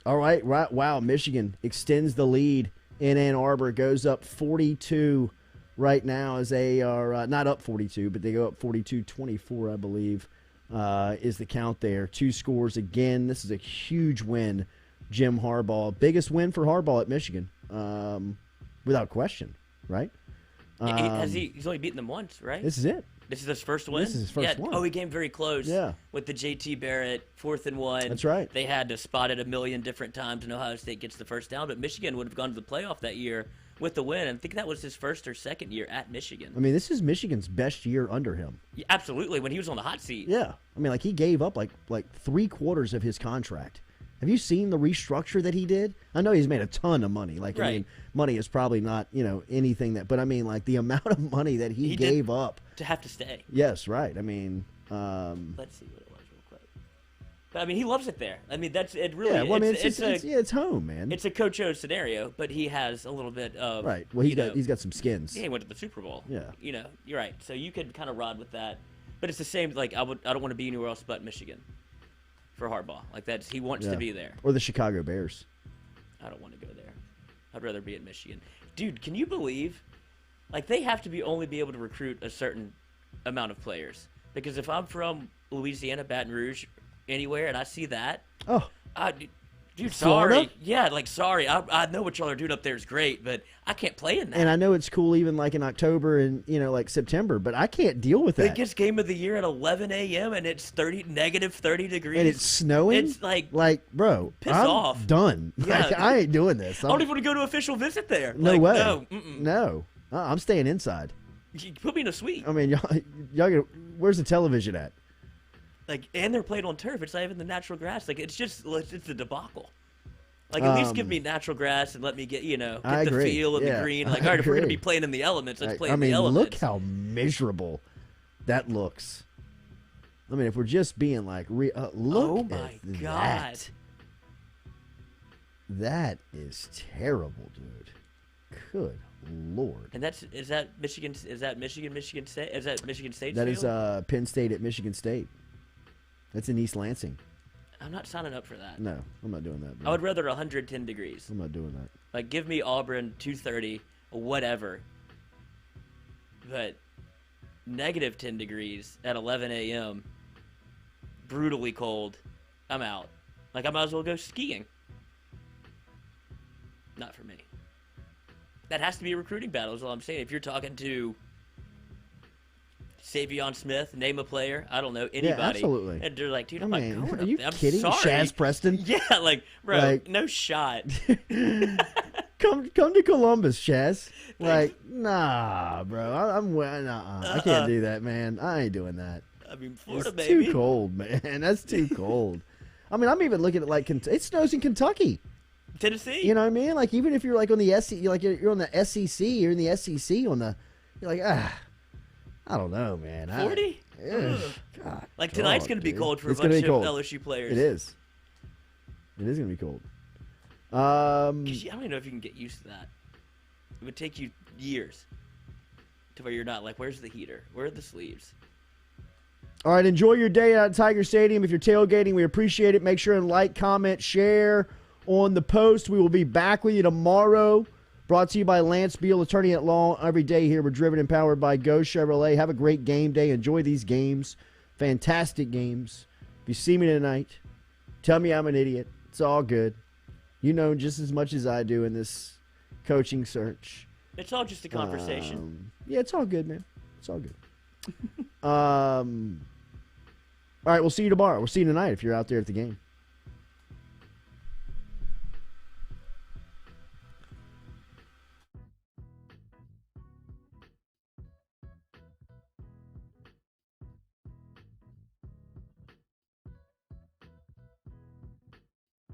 All right. Wow. Michigan extends the lead in Ann Arbor. Goes up 42. Right now, as they are not up 42, but they go up 42-24, I believe, is the count there. 2 scores again. This is a huge win, Jim Harbaugh. Biggest win for Harbaugh at Michigan, without question, right? He's only beaten them once, right? This is it. This is his first win? This is his first one. Oh, he came very close. Yeah. With the JT Barrett 4th and 1. That's right. They had to spot it a million different times, and Ohio State gets the first down. But Michigan would have gone to the playoff that year with the win. And I think that was his first or second year at Michigan. I mean, this is Michigan's best year under him. Yeah, absolutely, when he was on the hot seat. Yeah. I mean, like he gave up like 3/4 of his contract. Have you seen the restructure that he did? I know he's made a ton of money. Like, right. I mean, money is probably not, anything that, but I mean, like the amount of money that he gave up to have to stay. Yes, right. I mean, let's see what it was real quick. But, I mean, he loves it there. I mean, that's it. Really, Yeah, well, I mean, it's it's home, man. It's a Coach O scenario, but he has a little bit of Right. Well, he's got some skins. Yeah, he went to the Super Bowl. Yeah. You know, you're right. So you could kind of ride with that, but it's the same. Like I don't want to be anywhere else but Michigan for Harbaugh. Like he wants to be there. Or the Chicago Bears. I don't want to go there. I'd rather be at Michigan. Dude, can you believe? Like they have to only be able to recruit a certain amount of players. Because if I'm from Louisiana, Baton Rouge, anywhere, and I see that, dude, Florida? sorry. Yeah, like, sorry. I know what y'all are doing up there is great, but I can't play in that. And I know it's cool even like in October and, like September, but I can't deal with that. Biggest game of the year at 11 a.m. and it's negative 30 degrees. And it's snowing? It's like bro, piss I'm off. done. Yeah. Like, I ain't doing this. I don't even want to go to official visit there. No like, way. No. No. I'm staying inside. You put me in a suite. I mean, y'all where's the television at? Like, and they're playing on turf. It's not even the natural grass. Like, it's a debacle. Like, at least give me natural grass and let me get the feel and the green. Like, all right, if we're going to be playing in the elements, let's play in the elements. Look how miserable that looks. I mean, if we're just being like, look oh my at God. that. That is terrible, dude. Good Lord. And is that Michigan State? Is that Michigan State? That is Penn State at Michigan State. That's in East Lansing. I'm not signing up for that. No, I'm not doing that, bro. I would rather 110 degrees. I'm not doing that. Like, give me Auburn 230, whatever. But negative 10 degrees at 11 a.m., brutally cold, I'm out. Like, I might as well go skiing. Not for me. That has to be a recruiting battle is all I'm saying. If you're talking to Savion Smith, name a player, I don't know, anybody. Yeah, absolutely. And they're like, dude, I I'm mean, not going are you I'm kidding? sorry. Shaz Preston? Yeah, like, bro, Like- no shot. Come to Columbus, Chaz. Like, nah, bro. I can't do that, man. I ain't doing that. I mean, Florida, It's baby. too cold, man. That's too cold. I mean, I'm even looking at like it snows in Kentucky. Tennessee. You know what I mean? Like even if you're like on the SEC, you're on the SEC, you're in the SEC you're like I don't know, man. 40? God, like tonight's going to be dude. cold for It's a bunch gonna be of cold. LSU players. It is. It is going to be cold. 'Cause I don't even know if you can get used to that. It would take you years to where you're not like, where's the heater? Where are the sleeves? All right, enjoy your day out at Tiger Stadium. If you're tailgating, we appreciate it. Make sure and like, comment, share on the post. We will be back with you tomorrow. Brought to you by Lance Beal, attorney at law. Every day here, we're driven and powered by Go Chevrolet. Have a great game day. Enjoy these games. Fantastic games. If you see me tonight, tell me I'm an idiot. It's all good. You know just as much as I do in this coaching search. It's all just a conversation. Yeah, it's all good, man. It's all good. All right, we'll see you tomorrow. We'll see you tonight if you're out there at the game.